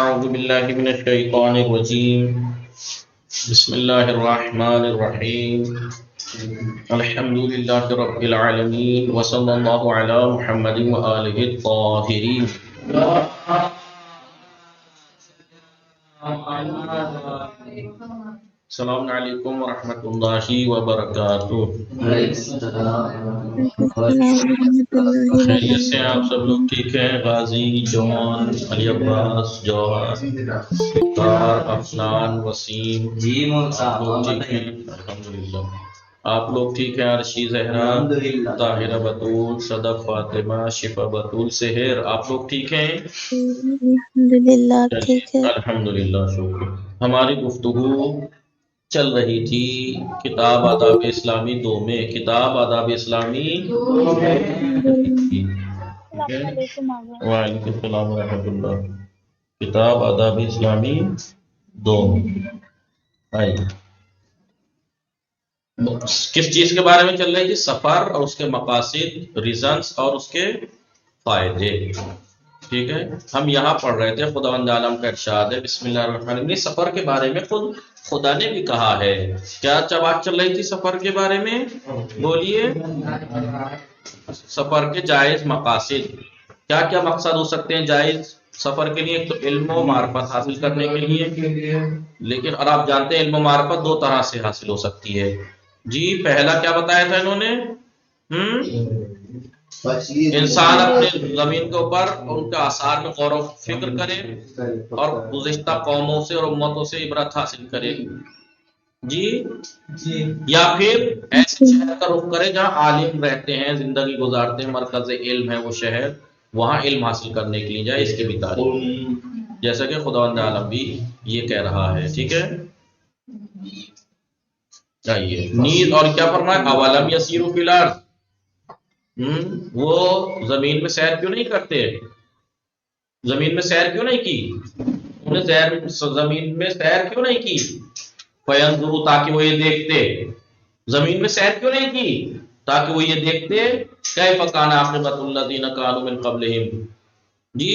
أعوذ بالله من الشيطان الرجيم بسم الله الرحمن الرحيم الحمد لله رب العالمين وصلى الله على محمد وآله الطاهرين السلام علیکم ورحمۃ اللہ وبرکاتہ۔ خیریت سے آپ سب لوگ ٹھیک ہیں؟ غازی، جون، علی عباس، جوہر، طاہر، افنان، وسیم، آپ لوگ ٹھیک ہیں؟ الحمدللہ۔ آپ لوگ ٹھیک ہیں؟ عرشی، زہرا، طاہرہ بطول، صدف، فاطمہ، شفا بطول، سحر، آپ لوگ ٹھیک ہیں؟ الحمدللہ ٹھیک ہے۔ الحمدللہ، شکر۔ ہماری گفتگو چل رہی تھی کتاب آداب اسلامی 2 میں، کتاب آداب اسلامی 2 میں۔ وعلیکم السلام ورحمۃ اللہ۔ کتاب آداب اسلامی 2 میں آئیے، کس چیز کے بارے میں چل رہی تھی؟ سفر اور اس کے مقاصد، ریزنز اور اس کے فائدے، ٹھیک ہے۔ ہم یہاں پڑھ رہے تھے خداوند عالم کا ارشاد ہے بسم اللہ الرحمن الرحیم۔ سفر کے بارے میں خود خدا نے بھی کہا ہے۔ کیا بات چل رہی تھی سفر کے بارے میں؟ بولیے۔ سفر کے جائز مقاصد، کیا کیا مقصد ہو سکتے ہیں جائز سفر کے لیے؟ ایک تو علم و معرفت حاصل کرنے کے لیے، لیکن اور آپ جانتے ہیں علم و معرفت 2 طرح سے حاصل ہو سکتی ہے۔ جی پہلا کیا بتایا تھا انہوں نے؟ انسان اپنے زمین کے اوپر ان کے آثار میں غور و فکر کرے اور گزشتہ قوموں سے اور امتوں سے عبرت حاصل کرے، جی، یا پھر ایسے شہر کا رخ کرے جہاں عالم رہتے ہیں، زندگی گزارتے ہیں، مرکز علم ہے وہ شہر، وہاں علم حاصل کرنے کے لیے جائے، اس کی بھی تعریف، جیسا کہ خداوند عالم بھی یہ کہہ رہا ہے، ٹھیک ہے۔ چاہیے نیز اور کیا فرمایا؟ اولم یسیروا فی الارض، وہ زمین میں سیر کیوں نہیں کرتے؟ زمین میں سیر کیوں نہیں کی؟ انہوں نے زمین میں سیر کیوں نہیں کی؟ فینظروا، تاکہ وہ یہ دیکھتے۔ زمین میں سیر کیوں نہیں کی؟ تاکہ وہ یہ دیکھتے کیف کان عاقبۃ الذین کانوا من قبلہم، جی،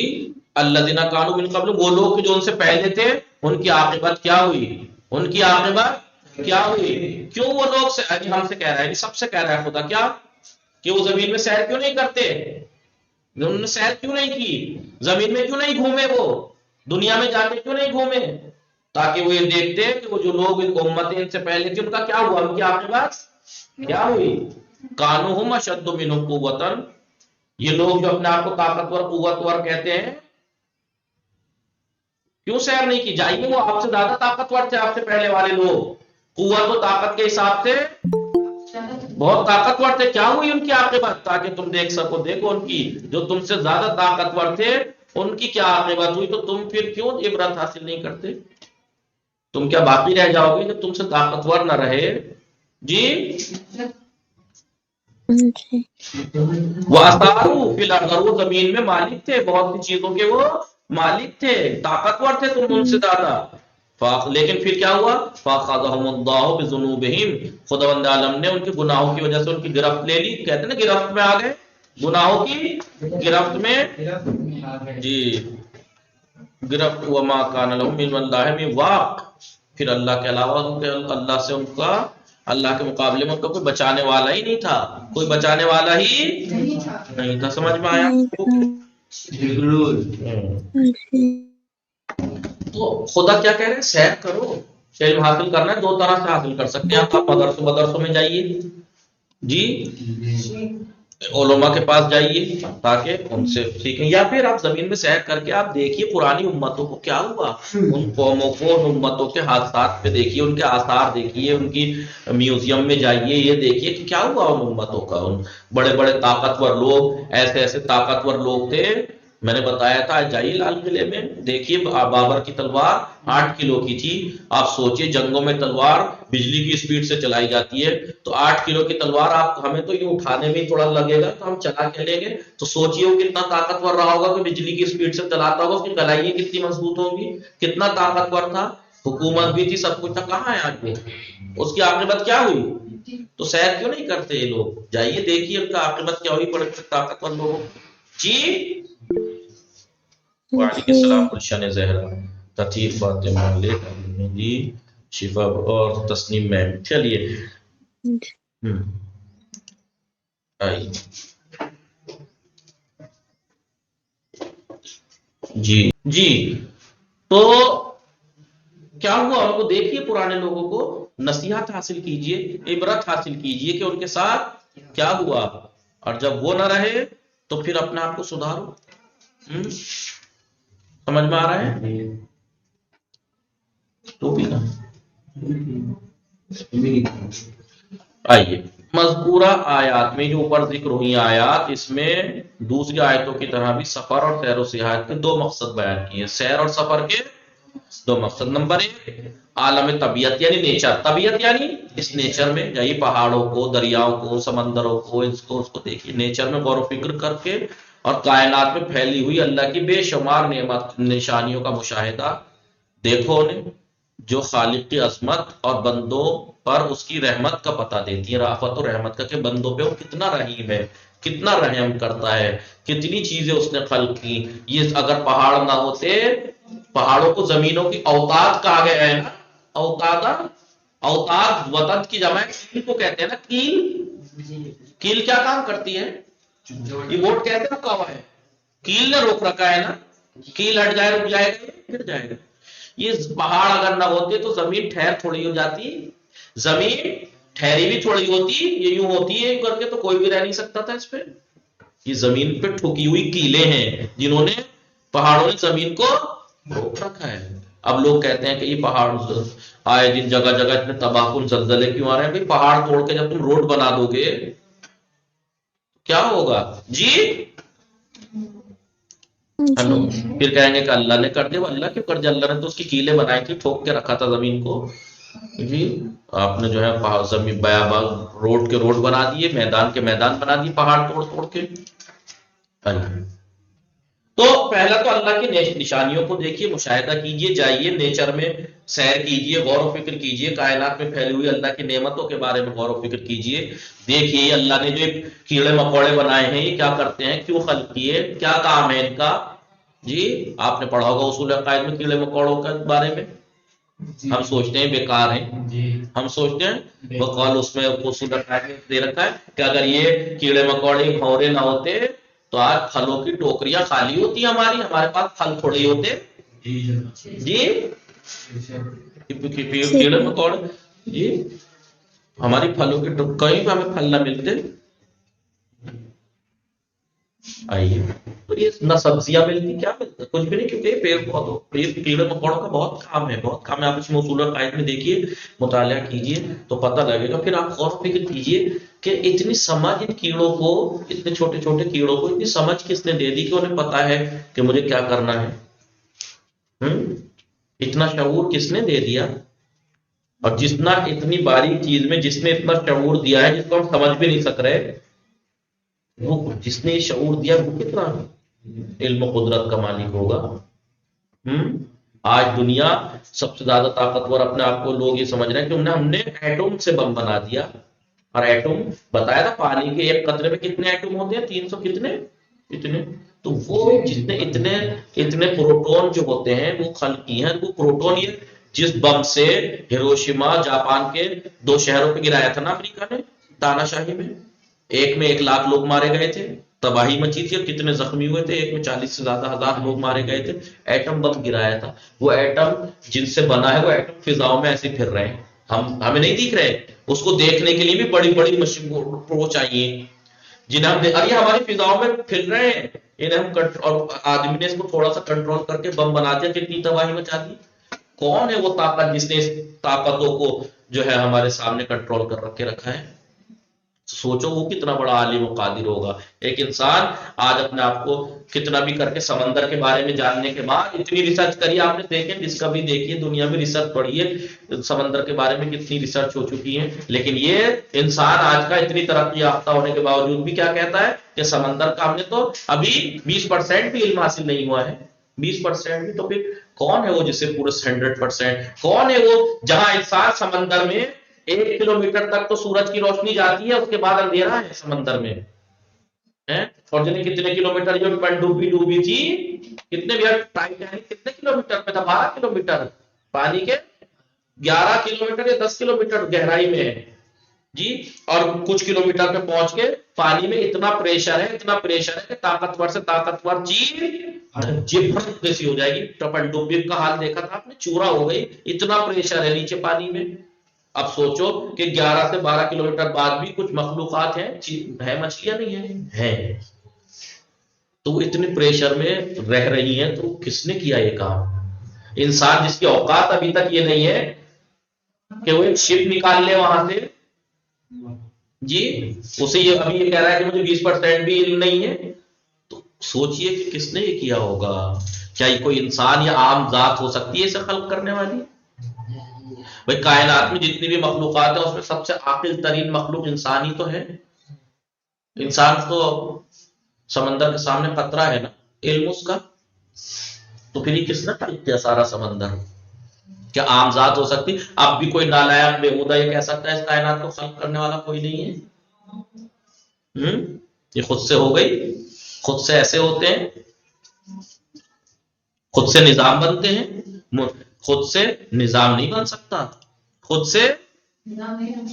الذین کانوا من قبلہم، وہ لوگ جو ان سے پہلے تھے ان کی عاقبت کیا ہوئی؟ ان کی عاقبت کیا ہوئی؟ کیوں وہ لوگ سے ہم سے کہہ رہا ہے، سب سے کہہ رہا ہے خدا، کیا کہ وہ زمین میں سیر کیوں نہیں کرتے؟ انہوں نے سیر کیوں نہیں کی؟ زمین میں کیوں نہیں گھومے؟ وہ دنیا میں جا کے کیوں نہیں گھومے؟ تاکہ وہ یہ دیکھتے کہ وہ جو لوگ امتیں ان سے پہلے تھے ان کا کیا ہوا، ان کی عاقبت کیا ہوئی؟ کانوہم اشد منہم قوۃ، یہ لوگ جو اپنے آپ کو طاقتور قوتور کہتے ہیں، کیوں سیر نہیں کی؟ جائیے، وہ آپ سے زیادہ طاقتور تھے، آپ سے پہلے والے لوگ قوت و طاقت کے حساب سے بہت طاقتور تھے، کیا ہوئی ان کی عاقبت؟ تاکہ تم دیکھ سکو، دیکھو ان کی جو تم سے زیادہ طاقتور تھے ان کی کیا عاقبت ہوئی، تو تم پھر کیوں عبرت حاصل نہیں کرتے؟ تم کیا باقی رہ جاؤ گے جب تم سے طاقتور نہ رہے؟ جی، وَأَثَارُوا فِي الْأَرْضِ، وہ زمین میں مالک تھے، بہت سی چیزوں کے وہ مالک تھے، طاقتور تھے تم ان سے زیادہ، لیکن پھر کیا ہوا؟ فَأَخَذَهُمُ اللَّهُ بِذُنُوبِهِمْ، خداوند عالم نے ان کے گناہوں کی وجہ سے ان کی گرفت لے لی، کہتے ہیں نا گرفت میں آ گئے، گناہوں کی گرفت میں، جی، گرفت، وَمَا كَانَ لَهُم مِّنَ اللَّهِ مِن وَاقٍ، پھر اللہ کے علاوہ اللہ سے ان کا، اللہ کے مقابلے میں ان کا کوئی بچانے والا ہی نہیں تھا، کوئی بچانے والا ہی نہیں تھا۔ سمجھ میں آیا؟ تو خدا کیا کہہ رہے ہیں؟ سیر کرو، علم حاصل کرنا ہے 2 طرح سے حاصل کر سکتے ہیں، آپ مدرسوں میں جائیے، جی، علماء کے پاس جائیے تاکہ ان سے سیکھیں، یا پھر آپ زمین میں سیر کر کے آپ دیکھیے پرانی امتوں کو کیا ہوا، ان قوموں کو، ان امتوں کے حادثات پہ دیکھیے، ان کے آثار دیکھیے، ان کی میوزیم میں جائیے، یہ دیکھیے کہ کیا ہوا ان امتوں کا، ان بڑے بڑے طاقتور لوگ، ایسے ایسے طاقتور لوگ تھے، میں نے بتایا تھا، جائیے لال قلعے میں دیکھیے، بابر کی تلوار 8 کلو کی تھی، آپ سوچئے جنگوں میں تلوار بجلی کی سپیڈ سے چلائی جاتی ہے، تو 8 کلو کی تلوار آپ ہمیں تو یہ اٹھانے میں تھوڑا لگے گا تو ہم چلا کے لیں گے، تو سوچئے وہ کتنا طاقتور رہا ہوگا کہ بجلی کی سپیڈ سے چلاتا ہوگا، اس کی کلائیاں کتنی مضبوط ہوں گی، کتنا طاقتور تھا، حکومت بھی تھی، سب کچھ تھا، کہاں ہے آج وہ؟ اس کی عاقبت کیا ہوئی؟ تو سیر کیوں نہیں کرتے یہ لوگ؟ جائیے دیکھیے ان کا عاقبت کیا ہوئی، بڑے طاقتور لوگوں، جی، وعلیکم السلام گلشن زہرا، لطیف فاطمہ لیٹ جی، شفا اور تسنیم میم. چلیے آئیے جی جی. تو کیا ہوا ان کو دیکھیے، پرانے لوگوں کو نصیحت حاصل کیجئے، عبرت حاصل کیجئے کہ ان کے ساتھ کیا ہوا، اور جب وہ نہ رہے تو پھر اپنے آپ کو سدھارو. سمجھ میں آ رہا ہے؟ ٹوپی کا آئیے مذکورہ آیات میں جو اوپر ذکر ہوئی آیات، اس میں دوسری آیتوں کی طرح بھی سفر اور سیر و سیاحت کے دو مقصد بیان کیے. سیر اور سفر کے دو مقصد. نمبر ایک عالم طبیعت یعنی نیچر. طبیعت یعنی اس نیچر میں یہی پہاڑوں کو، دریاؤں کو، سمندروں کو، اس کو دیکھیے، نیچر میں غور و فکر کر کے، اور کائنات میں پھیلی ہوئی اللہ کی بے شمار نعمت نشانیوں کا مشاہدہ دیکھو انہیں، جو خالق کی عظمت اور بندوں پر اس کی رحمت کا پتہ دیتی ہے، رافت و رحمت کا، کہ بندوں پہ وہ کتنا رحیم ہے، کتنا رحم کرتا ہے، کتنی چیزیں اس نے خلق کی. یہ اگر پہاڑ نہ ہوتے، پہاڑوں کو زمینوں کی اوتاد کہا گیا ہے نا، اوتاد وطن کی جمع کیل کو کہتے ہیں نا. کیل کیا کام کرتی ہے؟ یہ بورڈ کہتے رکھا ہوا ہے، کیل نے روک رکھا ہے نا، کیل ہٹ جائے رک جائے گا، گر جائے گا. یہ پہاڑ اگر نہ ہوتے تو زمین ٹھہر تھوڑی ہو جاتی، زمین ٹھہری بھی تھوڑی ہوتی، یہ یوں ہوتی ہے کر کے تو کوئی بھی رہ نہیں سکتا تھا اس پہ. یہ زمین پہ ٹھکی ہوئی کیلیں ہیں جنہوں نے، پہاڑوں نے زمین کو روک رکھا ہے. اب لوگ کہتے ہیں کہ یہ پہاڑ آئے دن جگہ جگہ اتنے تباہ کن زلزلے کیوں آ رہے ہیں؟ بھائی پہاڑ توڑ کے جب تم روڈ بنا دو گے کیا ہوگا جی؟ ہلو، پھر کہیں گے کہ اللہ نے کر دیا. وہ اللہ کیوں کر دیا؟ اللہ نے تو اس کی کیلیں بنائی تھی، ٹھوک کے رکھا تھا زمین کو. جی آپ نے جو ہے زمین بیابان روڈ کے روڈ بنا دیے، میدان کے میدان بنا دیے پہاڑ توڑ توڑ کے. تو پہلا تو اللہ کی نشانیوں کو دیکھیے، مشاہدہ کیجئے، جائیے نیچر میں سیر کیجئے، غور و فکر کیجئے، کائنات میں پھیلی ہوئی اللہ کی نعمتوں کے بارے میں غور و فکر کیجئے. دیکھیے اللہ نے جو کیڑے مکوڑے بنائے ہیں یہ کیا کرتے ہیں، کیوں خلق کیے، کیا کام ہے ان کا. جی آپ نے پڑھا ہوگا اصول عقائد میں کیڑے مکوڑوں کے بارے میں. ہم سوچتے ہیں بیکار ہیں، ہم سوچتے ہیں بقول اس میں اصول عقائد میں دے رکھا ہے کہ اگر یہ کیڑے مکوڑے بھونرے نہ ہوتے تو آج پھلوں کی ٹوکریاں خالی ہوتی ہماری، ہمارے پاس پھل تھوڑے ہی ہوتے. جی کیڑے مکوڑے، جی ہماری پھلوں کی کہیں پہ ہمیں پھل نہ ملتے. آئیے تو یہ نہ سبزیاں ملتی، کیا ملتا، کچھ بھی نہیں، کیونکہ یہ پیڑ پودوں، کیڑے مکوڑوں کا بہت کام ہے، بہت کام ہے. آپ اس میں اصول عقائد میں دیکھیے، مطالعہ کیجئے تو پتہ لگے گا. پھر آپ غور و فکر کیجئے کہ اتنی سمجھ ان کیڑوں کو، اتنے چھوٹے چھوٹے کیڑوں کو اتنی سمجھ کس نے دے دی کہ انہیں پتا ہے کہ مجھے کیا کرنا ہے. اتنا شعور کس نے دے دیا؟ اور جتنا اتنی باریک چیز میں جس نے اتنا شعور دیا ہے جس کو ہم سمجھ بھی نہیں سک رہے، وہ جس نے شعور دیا وہ کتنا علم و قدرت کا مالک ہوگا. آج دنیا سب سے زیادہ طاقتور اپنے آپ کو لوگ یہ سمجھ رہے ہیں کہ ہم نے ایٹم سے بم بنا دیا. اور ایٹم بتایا تھا پانی کے ایک قطرے میں کتنے ایٹم ہوتے ہیں، 300 اتنے. تو وہ جتنے اتنے پروٹون جو ہوتے ہیں وہ خلق کی ہیں. وہ پروٹون یہ جس بم سے ہیروشیما جاپان کے 2 شہروں پہ گرایا تھا نا امریکہ نے تاناشاہی میں، ایک میں 1 لاکھ لوگ مارے گئے تھے، تباہی مچی تھی، اور کتنے زخمی ہوئے تھے، ایک میں 40 سے زیادہ ہزار لوگ مارے گئے تھے. ایٹم بم گرایا تھا. وہ ایٹم جن سے بنا ہے وہ ایٹم فضاؤں میں ایسے پھر رہے ہیں، ہمیں نہیں دکھ رہے. اس کو دیکھنے کے لیے بھی بڑی بڑی مشین پرو چاہیے جنہیں ہم یہ ہماری فضاؤں میں پھر رہے ہیں. انہیں ہم اور آدمی نے اس کو تھوڑا سا کنٹرول کر کے بم بنا دیا، کتنی تباہی مچا دی. کون ہے وہ طاقت جس نے اس طاقتوں کو جو ہے ہمارے سامنے کنٹرول کر کے رکھا ہے؟ سوچو وہ کتنا بڑا عالم و قادر ہوگا. ایک انسان آج اپنے آپ کو کتنا بھی کر کے سمندر کے بارے میں جاننے کے بعد اتنی ریسرچ کری، آپ نے دیکھیں ڈسکوری دیکھیے، دنیا میں ریسرچ پڑھیے، سمندر کے بارے میں کتنی ریسرچ ہو چکی ہے. لیکن یہ انسان آج کا اتنی ترقی یافتہ ہونے کے باوجود بھی کیا کہتا ہے کہ سمندر کا ہم نے تو ابھی 20% بھی علم حاصل نہیں ہوا ہے. 20% بھی. تو پھر کون ہے وہ جسے پورے 100%؟ کون ہے وہ جہاں انسان سمندر میں 1 کلومیٹر تک تو سورج کی روشنی جاتی ہے، اس کے بعد اندھیرا ہے سمندر میں. ہیں، اور جنہیں کتنے کلومیٹر جو پنڈوبی ڈوبی تھی، کتنے بھی ٹائٹینک کتنے کلومیٹر پہ تھا؟ 12 کلومیٹر پانی کے 11 کلومیٹر یا 10 کلومیٹر گہرائی میں ہے جی، اور کچھ کلومیٹر پہ پہنچ کے پانی میں اتنا پریشر ہے، اتنا پریشر ہے کہ طاقتور سے طاقتور چیز جبرت جیسی ہو جائے گی. پنڈوبی کا حال دیکھا تھا آپ نے، چورا ہو گئی، اتنا پریشر ہے نیچے پانی میں. اب سوچو کہ 11 سے 12 کلومیٹر بعد بھی کچھ مخلوقات ہیں، ہے مچھلیاں نہیں ہیں، تو وہ اتنے پریشر میں رہ رہی ہیں، تو کس نے کیا یہ کام؟ انسان جس کی اوقات ابھی تک یہ نہیں ہے کہ وہ ایک شپ نکال لے وہاں سے جی، اسے یہ ابھی یہ کہہ رہا ہے کہ مجھے 20% بھی علم نہیں ہے، تو سوچئے کہ کس نے یہ کیا ہوگا؟ کیا یہ کوئی انسان یا عام ذات ہو سکتی ہے اسے خلق کرنے والی؟ بھائی کائنات میں جتنی بھی مخلوقات ہیں اس میں سب سے عاقل ترین مخلوق انسان ہی تو ہے. انسان تو سمندر کے سامنے قطرہ ہے نا، علم اس کا، تو پھر یہ کس نے خلق کیا سارا سمندر؟ کیا عام ذات ہو سکتی؟ اب بھی کوئی نالائق بےہودہ یہ کہہ سکتا ہے اس کائنات کو خلق کرنے والا کوئی نہیں ہے؟ یہ خود سے ہو گئی، خود سے ایسے ہوتے ہیں، خود سے نظام بنتے ہیں، خود سے نظام نہیں بن سکتا، خود سے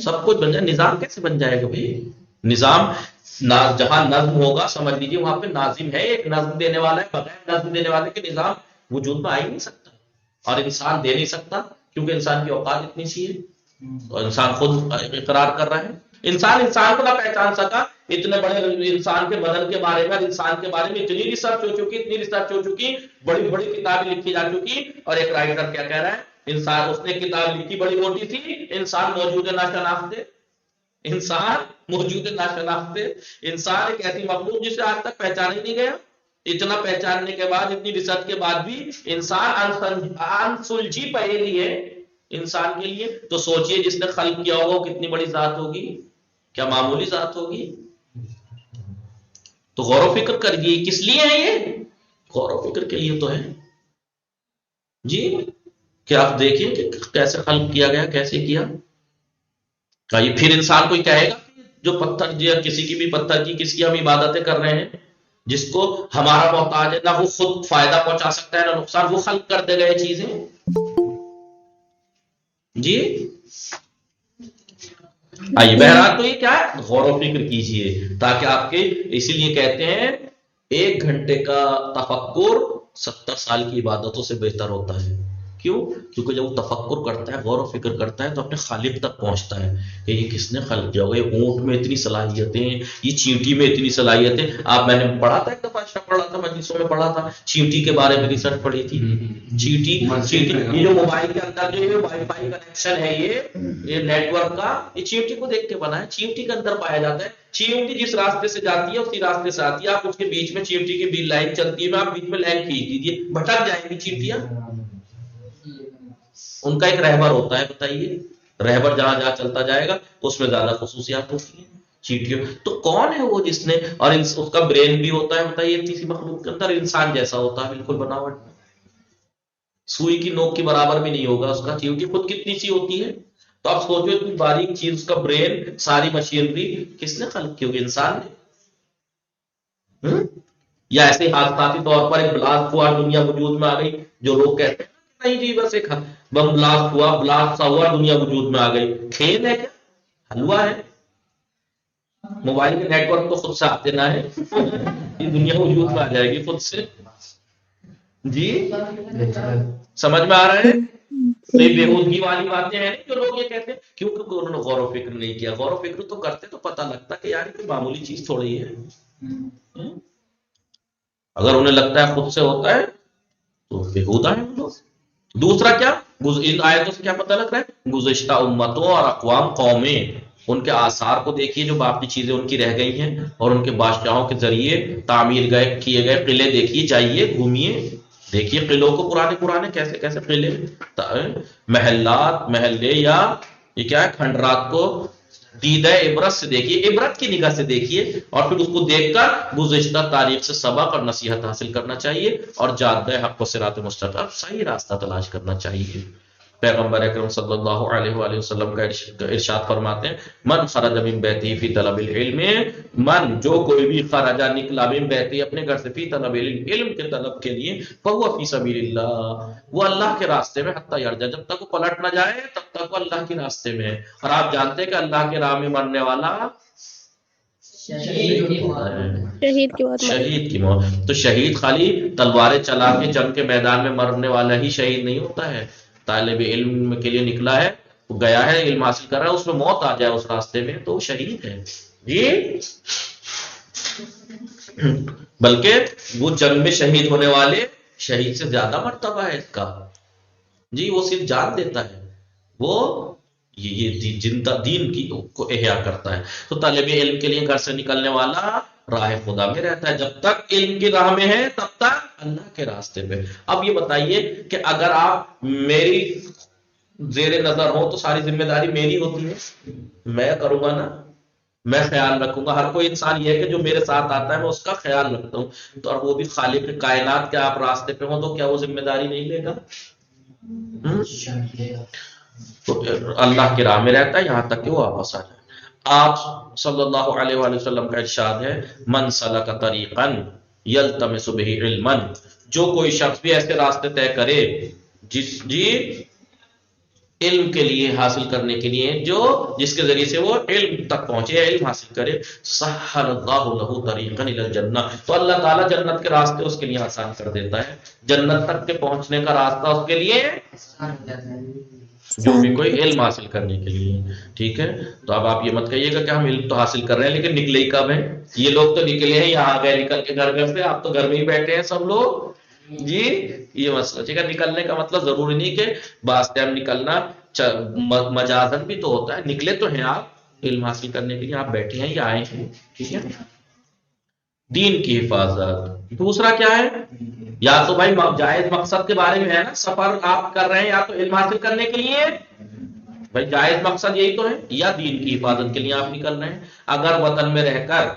سب کچھ بن جائے. نظام کیسے بن جائے گا بھائی؟ نظام جہاں نظم ہوگا سمجھ لیجیے وہاں پہ ناظم ہے، ایک نظم دینے والا ہے، بغیر نظم دینے والے کے نظام وجود میں آ ہی نہیں سکتا، اور انسان دے نہیں سکتا کیونکہ انسان کی اوقات اتنی سی ہے، اور انسان خود اقرار کر رہا ہے. انسان کو نہ پہچان سکا، اتنے بڑے انسان کے بدن کے بارے میں، انسان کے بارے میں اتنی ریسرچ ہو چکی، اتنی ریسرچ ہو چکی، بڑی بڑی کتابیں لکھی جا چکی، اور ایک رائٹر کیا کہہ رہا ہے؟ انسان، اس نے کتاب لکھی بڑی موٹی تھی، انسان موجود ناشناختے، انسان موجود ناشناختے، انسان ایک ایسی مخلوق جسے آج تک پہچانا ہی نہیں گیا. اتنا پہچاننے کے بعد، اتنی ریسرچ کے بعد بھی انسان انسلجھی پہیلی ہے انسان کے لیے. تو سوچئے جس نے خلق کیا ہوگا وہ کتنی بڑی ذات ہوگی، کیا معمولی ذات ہوگی؟ تو غور و فکر کریے کس لیے ہے یہ؟ غور و فکر کے لیے تو ہے جی. کہ آپ دیکھیں کہ کیسے خلق کیا گیا، کیسے کیا. یہ پھر انسان کوئی کہے گا جو پتھر یا کسی کی بھی پتھر کی کس کی ہم عبادتیں کر رہے ہیں، جس کو ہمارا محتاج ہے، نہ وہ خود فائدہ پہنچا سکتا ہے نہ نقصان، وہ خلق کر دے گئے چیزیں جی. آئیے بہرحال تو یہ کیا ہے، غور و فکر کیجئے تاکہ آپ کے، اسی لیے کہتے ہیں 1 گھنٹے کا تفکر 70 سال کی عبادتوں سے بہتر ہوتا ہے. کیوں؟ کیونکہ جب وہ تفکر کرتا ہے، غور و فکر کرتا ہے، تو اپنے خالق تک پہنچتا ہے کہ یہ کس نے خلق کیا ہوگا. یہ اونٹ میں اتنی صلاحیتیں، یہ چینٹی میں اتنی صلاحیتیں. میں نے پڑھا تھا ایک دفعہ، پڑھا تھا مجلسوں میں، پڑھا تھا چینٹی کے بارے میں، ریسرچ پڑھی تھی. چینٹی یہ جو موبائل کے اندر جو یہ وائی فائی کنیکشن ہے، یہ نیٹ ورک کا، یہ چینٹی کو دیکھ کے بنا ہے، چینٹی کے اندر پایا جاتا ہے. چینٹی جس راستے سے جاتی ہے اسی راستے سے آتی ہے، آپ اس کے بیچ میں چینٹی کی بھی لائن چلتی ہے، آپ بیچ میں لائن کھینچ دیجیے، بھٹک جائیں گی چینٹیاں. ان کا ایک رہبر ہوتا ہے، بتائیے، رہبر جہاں جہاں چلتا جائے گا اس میں زیادہ خصوصیات ہوتی ہیں چینٹیوں. تو کون ہے وہ جس نے، اور اس کا برین بھی ہوتا ہے، بتائیے، کسی مخلوق کے اندر انسان جیسا ہوتا ہے بالکل بناوٹ میں، سوئی کی نوک کے برابر بھی نہیں ہوگا اس کا. چینٹی خود کتنی سی ہوتی ہے، تو آپ سوچو اتنی باریک چیز، اس کا برین، ساری مشینری کس نے خلق کی ہوگی؟ انسان نے. یا ایسے حادثاتی طور پر ایک بلاسٹ ہوا، دنیا وجود میں آ گئی، جو لوگ کہتے ہیں نہیں جی بس ایک بم بلاسٹ ہوا، بلاسٹ سا ہوا، دنیا وجود میں آ گئی. کھیل ہے کیا؟ حلوہ ہے. موبائل کے نیٹ ورک تو خود سے آتے نہ ہے، یہ دنیا وجود میں آ جائے گی خود سے جی. سمجھ میں آ رہا ہے؟ تو یہ بےہودگی والی باتیں ہیں جو لوگ یہ کہتے ہیں، کیونکہ انہوں نے غور و فکر نہیں کیا. غور و فکر تو کرتے تو پتہ لگتا کہ یار یہ معمولی چیز تھوڑی ہے. اگر انہیں لگتا ہے خود سے ہوتا ہے تو بےہودہ ہیں لوگ. دوسرا کیا، ان آیتوں سے کیا پتہ لگ رہا ہے؟ گزشتہ امتوں اور اقوام، قومیں، ان کے آثار کو دیکھیے، جو باقی چیزیں ان کی رہ گئی ہیں، اور ان کے بادشاہوں کے ذریعے تعمیر کیے گئے قلعے دیکھیے، جائیے گھومیے، دیکھیے قلعوں کو، پرانے کیسے کیسے قلعے، محلات، محلے، یا یہ کیا ہے، کھنڈرات کو دیدہ عبرت سے دیکھیے، عبرت کی نگاہ سے دیکھیے، اور پھر اس کو دیکھ کر گزشتہ تاریخ سے سبق اور نصیحت حاصل کرنا چاہیے، اور جادہ حق و صراط مستقیم، صحیح راستہ تلاش کرنا چاہیے. پیغمبر اکرم صلی اللہ علیہ وآلہ وسلم کا ارشاد فرماتے ہیں من خرج من بیتہ فی طلب العلم، من جو کوئی بھی خرجہ نکلا من بیتہ اپنے گھر سے فی طلب العلم علم کے طلب کے لیے، فہو فی سبیل اللہ وہ اللہ کے راستے میں، حتی یرجع جب تک وہ پلٹ نہ جائے تب تک وہ اللہ کے راستے میں ہے۔ اور آپ جانتے ہیں کہ اللہ کے راہ میں مرنے والا شہید کی بات شہید کی موت۔ تو شہید خالی تلواریں چلا کے جنگ کے میدان میں مرنے والا ہی شہید نہیں ہوتا ہے، طالب علم کے لیے نکلا ہے، وہ گیا ہے علم حاصل کر رہا ہے، اس میں موت آ جائے اس راستے میں تو وہ شہید ہے جی۔ بلکہ وہ جنگ میں شہید ہونے والے شہید سے زیادہ مرتبہ ہے اس کا جی، وہ صرف جان دیتا ہے، وہ یہ دین کی کو احیا کرتا ہے۔ تو طالب علم کے لیے گھر سے نکلنے والا راہ خدا میں رہتا ہے، جب تک علم کی راہ میں ہے تب تک اللہ کے راستے پہ۔ اب یہ بتائیے کہ اگر آپ میری زیر نظر ہو تو ساری ذمہ داری میری ہوتی ہے، میں کروں گا نا، میں خیال رکھوں گا۔ ہر کوئی انسان یہ ہے کہ جو میرے ساتھ آتا ہے میں اس کا خیال رکھتا ہوں، تو اور وہ بھی خالق کائنات کے آپ راستے پہ ہوں تو کیا وہ ذمہ داری نہیں لے گا؟ تو اللہ کی راہ میں رہتا ہے یہاں تک کہ وہ واپس آ جائے۔ آپ صلی اللہ علیہ وآلہ وسلم کا ارشاد ہے من سلک طریقا یلتمس بہ علما، جو کوئی شخص بھی ایسے راستے طے کرے جی علم کے لیے حاصل کرنے کے لیے، جو جس کے ذریعے سے وہ علم تک پہنچے، علم حاصل کرے، سہل اللہ لہ طریقا الی الجنہ، تو اللہ تعالیٰ جنت کے راستے اس کے لیے آسان کر دیتا ہے، جنت تک کے پہنچنے کا راستہ اس کے لیے جو بھی کوئی علم حاصل کرنے کے لیے۔ ٹھیک ہے، تو اب آپ یہ مت کہیے گا کہ ہم علم تو حاصل کر رہے ہیں لیکن نکلے ہی کب ہیں؟ یہ لوگ تو نکلے ہیں، یہاں گئے نکل کے گھر سے، آپ تو گھر میں ہی بیٹھے ہیں سب لوگ جی۔ یہ مسئلہ ٹھیک ہے، نکلنے کا مطلب ضروری نہیں کہ بعض ٹائم نکلنا مجازن بھی تو ہوتا ہے، نکلے تو ہیں آپ علم حاصل کرنے کے لیے، آپ بیٹھے ہیں یا آئے ہیں، ٹھیک ہے۔ دین کی حفاظت دوسرا کیا ہے؟ یا تو بھائی جائز مقصد کے بارے میں ہے نا، سفر آپ کر رہے ہیں یا تو علم حاصل کرنے کے لیے، بھائی جائز مقصد یہی تو ہے، یا دین کی حفاظت کے لیے آپ نکل رہے ہیں۔ اگر وطن میں رہ کر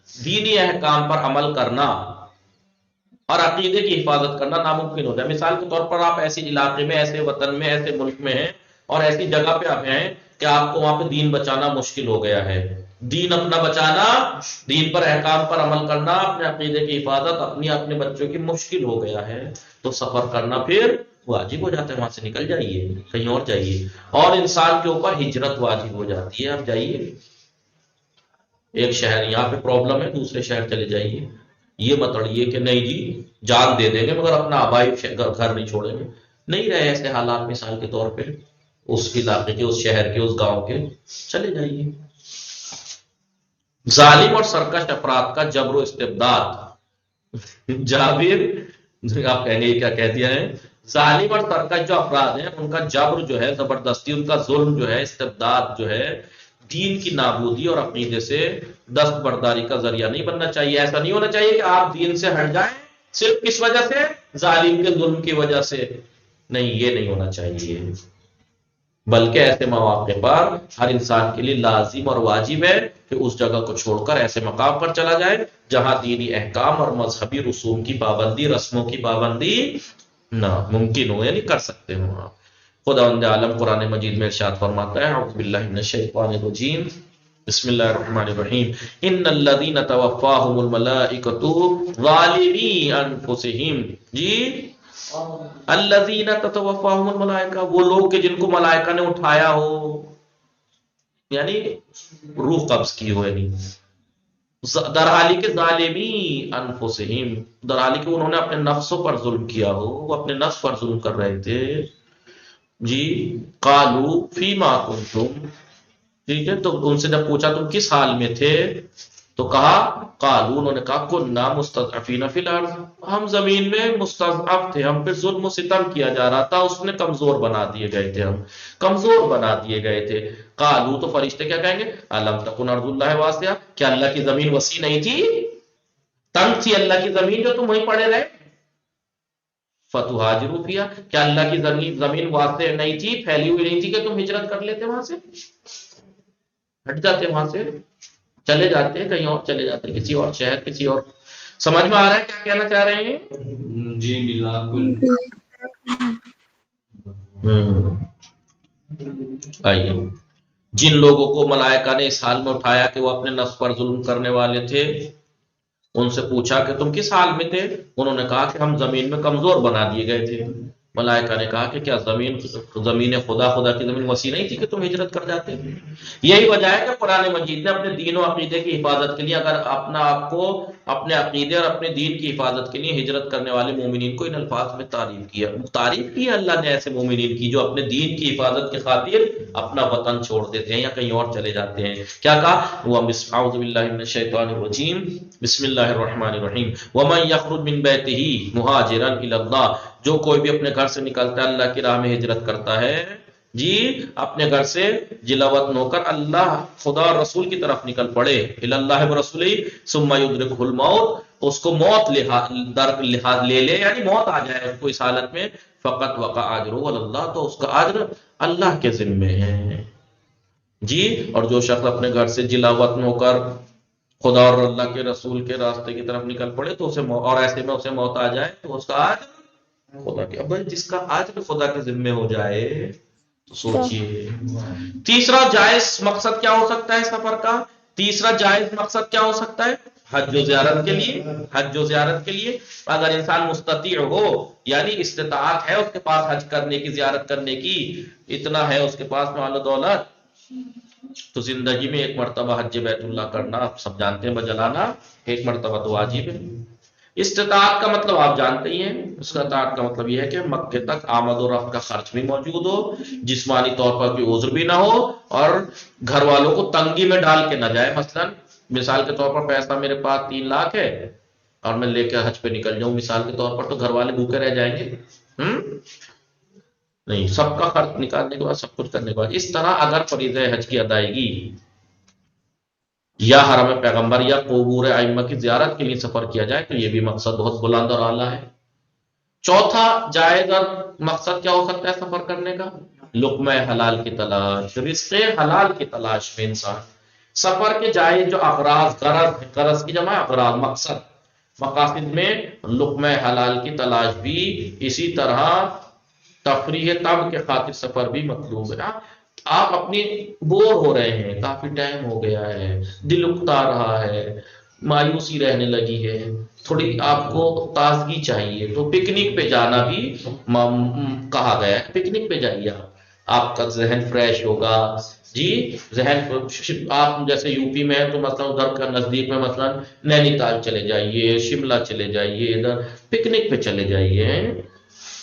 دینی احکام پر عمل کرنا اور عقیدے کی حفاظت کرنا ناممکن ہو جائے، مثال کے طور پر آپ ایسی علاقے میں، ایسے وطن میں، ایسے ملک میں ہیں اور ایسی جگہ پہ آپ ہیں کہ آپ کو وہاں پہ دین بچانا مشکل ہو گیا ہے، دین اپنا بچانا، دین پر احکام پر عمل کرنا، اپنے عقیدے کی حفاظت اپنے بچوں کی مشکل ہو گیا ہے، تو سفر کرنا پھر واجب ہو جاتا ہے، وہاں سے نکل جائیے، کہیں اور جائیے، اور انسان کے اوپر ہجرت واجب ہو جاتی ہے، آپ جائیے، ایک شہر یہاں پہ پرابلم ہے دوسرے شہر چلے جائیے، یہ مت اڑیے کہ نہیں جی جان دے دیں گے مگر اپنا آبائی گھر نہیں چھوڑیں گے، نہیں رہے ایسے حالات مثال کے طور پہ اس علاقے کے، اس شہر کے، اس گاؤں کے، چلے جائیے۔ ظالم اور سرکش افراد کا جبر و استبداد، جابر آپ کہیں گے کیا کہہ دیا ہے؟ ظالم اور سرکش جو افراد ہیں ان کا جبر جو ہے، زبردستی، ان کا ظلم جو ہے، استبداد جو ہے، دین کی نابودی اور عقیدے سے دستبرداری کا ذریعہ نہیں بننا چاہیے۔ ایسا نہیں ہونا چاہیے کہ آپ دین سے ہٹ جائیں صرف کس وجہ سے؟ ظالم کے ظلم کی وجہ سے، نہیں، یہ نہیں ہونا چاہیے، بلکہ ایسے مواقع پر ہر انسان کے لیے لازم اور واجب ہے کہ اس جگہ کو چھوڑ کر ایسے مقام پر چلا جائے جہاں دینی احکام اور مذہبی رسوم کی پابندی، رسموں کی پابندی نہ ممکن ہو، یعنی کر سکتے ہوں آپ۔ خداوند عالم قرآن مجید میں ارشاد فرماتا ہے، اعوذ باللہ من الشیطان الرجیم، بسم اللہ الرحمن الرحیم، ان الذین توفاہم الملائکۃ ظالمی انفسہم، جی الذین تتوفاہم الملائکہ، وہ لوگ کہ جن کو ملائکہ نے اٹھایا ہو، یعنی روح قبض کی ہو، یعنی در حالی کے ظالمی انفسہم، در حالی کہ انہوں نے اپنے نفسوں پر ظلم کیا ہو، وہ اپنے نفس پر ظلم کر رہے تھے جی۔ قالوا فیما کنتم، ٹھیک ہے، تو ان سے جب پوچھا تم کس حال میں تھے تو کہا، قالوا، انہوں نے کہا، کننا مستضعفین فی الارض، ہم زمین میں مستضعف تھے، ہم پہ ظلم و ستم کیا جا رہا تھا، اس نے کمزور بنا دیے گئے تھے، ہم کمزور بنا دیے گئے تھے۔ قالوا، تو فرشتے کیا کہیں گے، الم تکن ارض اللہ واسعہ، کیا اللہ کی زمین وسیع نہیں تھی، تنگ تھی اللہ کی زمین جو تم وہیں پڑے رہے؟ فتہاجروا فیہا، کیا اللہ کی زمین واسع نہیں تھی، پھیلی ہوئی نہیں تھی کہ تم ہجرت کر لیتے، وہاں سے ہٹ جاتے، وہاں سے چلے جاتے، کہیں اور چلے جاتے، کسی اور شہر، کسی اور۔ سمجھ میں آ رہا ہے کیا کہنا چاہ رہے ہیں؟ جی بالکل۔ آئیے، جن لوگوں کو ملائکہ نے اس حال میں اٹھایا کہ وہ اپنے نفس پر ظلم کرنے والے تھے، ان سے پوچھا کہ تم کس حال میں تھے؟ انہوں نے کہا کہ ہم زمین میں کمزور بنا دیے گئے تھے۔ ملائکہ نے کہا کہ کیا زمین خدا کی زمین وسیع نہیں تھی کہ تم ہجرت کر جاتے؟ یہی وجہ ہے کہ قرآن مجید نے اپنے دین و عقیدے کی حفاظت کے لیے اگر اپنا آپ کو اپنے عقیدے اور اپنے دین کی حفاظت کے لیے ہجرت کرنے والے مومنین کو ان الفاظ میں تعریف کی ہے اللہ نے ایسے مومنین کی جو اپنے دین کی حفاظت کی خاطر اپنا وطن چھوڑ دیتے ہیں یا کہیں اور چلے جاتے ہیں۔ کیا کہا؟ اعوذ باللہ من الشیطان الرجیم، بسم اللہ الرحمن الرحیم، ومن یخرج من بیتہ مہاجرا الی اللہ، جو کوئی بھی اپنے گھر سے نکلتا ہے اللہ کی راہ میں ہجرت کرتا ہے، جی اپنے گھر سے جلاوطن ہو کر اللہ خدا اور رسول کی طرف نکل پڑے، الی اللہ ورسولہ ثم یدرکہ الموت، اس کو موت لحاظ لے لے، یعنی موت آ جائے اس کو اس حالت میں، فقط وقع اجرہ علی اللہ، تو اس کا اجر اللہ کے ذمے ہے۔ جی، اور جو شخص اپنے گھر سے جلاوطن ہو کر خدا اور اللہ کے رسول کے راستے کی طرف نکل پڑے تو اسے اور ایسے میں اسے موت آ جائے تو اس کا آج خدا کے، اب جس کا آج خدا کے ذمے ہو جائے تو سوچئے۔ تیسرا جائز مقصد کیا ہو سکتا ہے سفر کا؟ تیسرا جائز مقصد کیا ہو سکتا ہے؟ حج و زیارت کے لیے، حج و زیارت کے لیے اگر انسان مستطیع ہو، یعنی استطاعت ہے اس کے پاس حج کرنے کی، زیارت کرنے کی، اتنا ہے اس کے پاس مال و دولت، تو زندگی میں ایک مرتبہ حج بیت اللہ کرنا، آپ سب جانتے ہیں بجلانا ایک مرتبہ تو واجب ہے۔ استطاعت کا مطلب آپ جانتے ہی ہیں، استطاعت کا مطلب یہ ہے کہ مکے تک آمد و رفت کا خرچ بھی موجود ہو، جسمانی طور پر کوئی عذر بھی نہ ہو، اور گھر والوں کو تنگی میں ڈال کے نہ جائے۔ مثلا مثال کے طور پر پیسہ میرے پاس 3 لاکھ ہے اور میں لے کے حج پہ نکل جاؤں مثال کے طور پر، تو گھر والے بھوکے رہ جائیں گے؟ نہیں، سب کا خرچ نکالنے کے بعد، سب کچھ کرنے کے بعد، اس طرح اگر فریضہ حج کی ادائیگی یا حرم پیغمبر یا قبور ائمہ کی زیارت کے لیے سفر کیا جائے تو یہ بھی مقصد بہت بلند اور اعلیٰ ہے۔ چوتھا جائز اور مقصد کیا ہو سکتا ہے سفر کرنے کا؟ لقمہ حلال کی تلاش، رزق حلال کی تلاش میں انسان سفر کے جائز جو اغراض، غرض کی جمع اغراض، مقاصد میں لقمہ حلال کی تلاش بھی، اسی طرح تفریح طب کے خاطر سفر بھی مطلوب ہے۔ آپ اپنی بور ہو رہے ہیں، کافی ٹائم ہو گیا ہے، دل اکتا رہا ہے، مایوسی رہنے لگی ہے، تھوڑی آپ کو تازگی چاہیے، تو پکنک پہ جانا بھی کہا گیا ہے، پکنک پہ جائیے، آپ کا ذہن فریش ہوگا۔ جی ذہن، آپ جیسے یو پی میں ہے تو مثلا ادھر کا نزدیک میں مثلا نینی تال چلے جائیے، شملہ چلے جائیے، ادھر پکنک پہ چلے جائیے،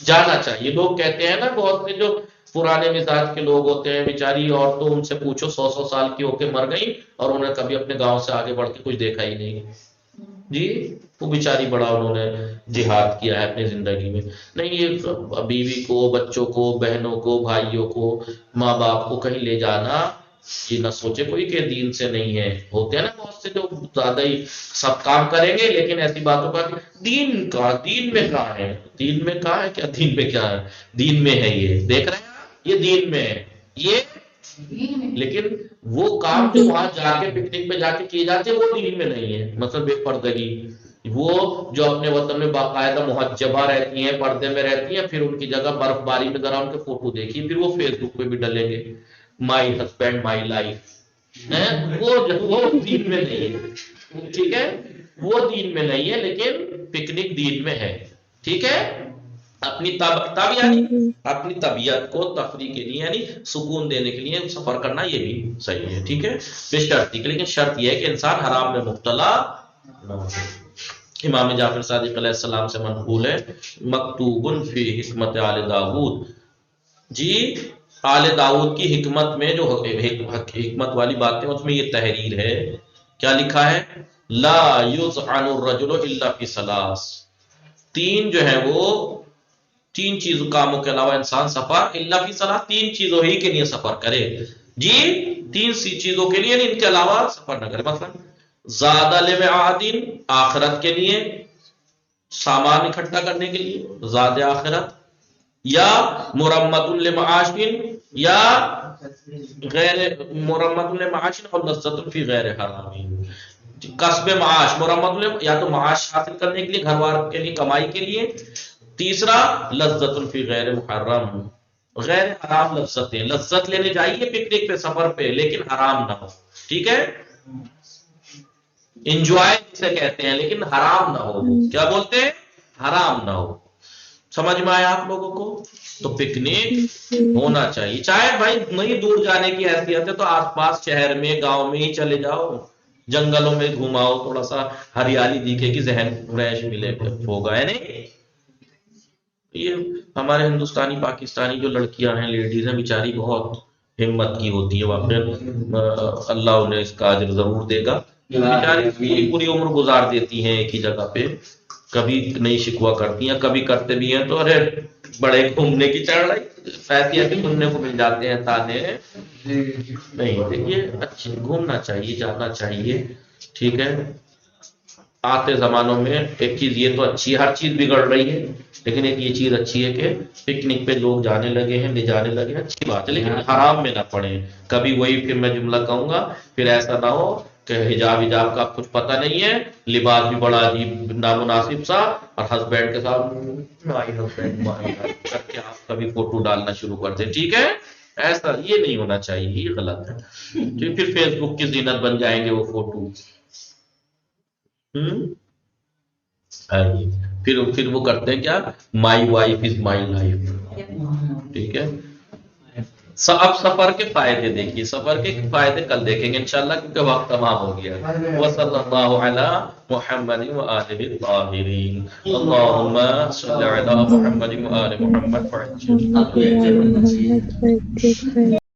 جانا چاہیے۔ لوگ کہتے ہیں نا، بہت سے جو پرانے مزاج کے لوگ ہوتے ہیں، بیچاری عورتوں، ان سے پوچھو 100 سال کی ہو کے مر گئی اور انہیں کبھی اپنے گاؤں سے آگے بڑھ کے کچھ دیکھا ہی نہیں۔ جی وہ بیچاری بڑا انہوں نے جہاد کیا ہے اپنی زندگی میں۔ نہیں، یہ بیوی کو، بچوں کو، بہنوں کو، بھائیوں کو، ماں باپ کو کہیں لے جانا، یہ نہ سوچے کوئی کہ دین سے نہیں ہے۔ ہوتے ہیں نا بہت سے جو زیادہ ہی سب کام کریں گے لیکن ایسی باتوں کا دین میں کہاں ہے، دین میں کہاں ہے، کیا دین میں کیا ہے، دین میں ہے، یہ دیکھ رہے ہیں آپ، یہ دین میں ہے یہ، لیکن وہ کام جو وہاں جا کے پکنک پہ جا کے کیے جاتے ہیں وہ دین میں نہیں ہے۔ مثلا بے پردگی، وہ جو اپنے وطن میں باقاعدہ محجبہ رہتی ہیں، پردے میں رہتی ہیں، پھر ان کی جگہ برف باری میں ذرا ان کے فوٹو دیکھیے، پھر وہ فیس بک پہ بھی ڈلیں گے، مائی ہسبینڈ مائی لائف، وہ دین میں نہیں ہے، ٹھیک ہے، وہ دین میں نہیں ہے، لیکن پکنک دین میں ہے، ٹھیک ہے۔ اپنی یعنی اپنی طبیعت کو تفریح کے لیے، یعنی سکون دینے کے لیے سفر کرنا، یہ بھی صحیح ہے، ٹھیک ہے، بے شرط، لیکن شرط یہ ہے کہ انسان حرام میں مبتلا نہ ہو۔ امام جعفر صادق علیہ السلام سے منقول ہے، مکتوب فی حکمت آل داود، جی آل داود کی حکمت میں جو حکمت والی باتیں، اس میں یہ تحریر ہے، کیا لکھا ہے؟ لا یذعن الرجل الا فی ثلاث، 3 جو ہے وہ 3 چیزوں کاموں کے علاوہ انسان سفر الا فی ثلاث، 3 چیزوں ہی کے لیے سفر کرے، جی 3 چیزوں کے لیے، ان کے علاوہ سفر نہ کرے۔ مثلا زاد لمعاد، آخرت کے لیے، سامان اکٹھا کرنے کے لیے، زاد آخرت، یا مرمت لمعاش، یا غیر مرمت لمعاش اور لذت فی غیر حرام، کسب معاش، مرمت یا تو معاش حاصل کرنے کے لیے، گھر والوں کے لیے، کمائی کے لیے، تیسرا لذت فی غیر محرم، غیر حرام لذتیں، لذت لینے جائیے پکنک پہ سفر پہ لیکن حرام نہ ہو، ٹھیک ہے، انجوائے جسے کہتے ہیں لیکن حرام نہ ہو، کیا بولتے ہیں، حرام نہ ہو، سمجھ میں آیا آپ لوگوں کو؟ تو پکنک ہونا چاہیے، چاہے بھائی نہیں دور جانے کی حیثیت ہے تو آس پاس شہر میں گاؤں میں ہی چلے جاؤ، جنگلوں میں گھماؤ، تھوڑا سا ہریالی دکھے گی، ذہن فریش ملے ہوگا، ہے نہیں؟ یہ ہمارے ہندوستانی پاکستانی جو لڑکیاں ہیں، لیڈیز ہیں، بیچاری بہت ہمت کی ہوتی ہے، واقعی اللہ انہیں اس کا اجر ضرور دے گا، بیچاری پوری پوری عمر گزار دیتی ہیں ایک ہی جگہ پہ، کبھی نہیں شکوا کرتی ہیں، کبھی کرتے بھی ہیں تو ارے بڑے گھومنے کی چڑھائی ایسی ایسی سننے کو مل جاتے ہیں تانے، نہیں دیکھیے اچھی گھومنا چاہیے، جانا چاہیے، ٹھیک ہے، آتے زمانوں میں ایک چیز یہ تو اچھی ہے، ہر چیز بگڑ رہی ہے لیکن ایک یہ چیز اچھی ہے کہ پکنک پہ لوگ جانے لگے ہیں، لے جانے لگے ہیں، اچھی بات ہے، لیکن حرام میں نہ پڑے، کبھی وہی پھر میں جملہ کہوں گا، پھر ایسا نہ ہو کہ حجاب کا کچھ پتہ نہیں ہے، لباس بھی بڑا عجیب نامناسب سا، اور ہسبینڈ کے ساتھ مائی ہسبینڈ کر کے آپ کبھی فوٹو ڈالنا شروع کر دیں، ٹھیک ہے، ایسا یہ نہیں ہونا چاہیے، یہ غلط ہے، پھر فیس بک کی زینت بن جائیں گے وہ فوٹو، پھر وہ کرتے ہیں کیا، my wife is my life, ٹھیک ہے، اب سفر کے فائدے دیکھیے، سفر کے فائدے کل دیکھیں گے انشاءاللہ کیونکہ وقت تمام ہو گیا، وصلی اللہ علی محمد وآلہ الطاہرین، اللہم صلی علی محمد وآل محمد محمد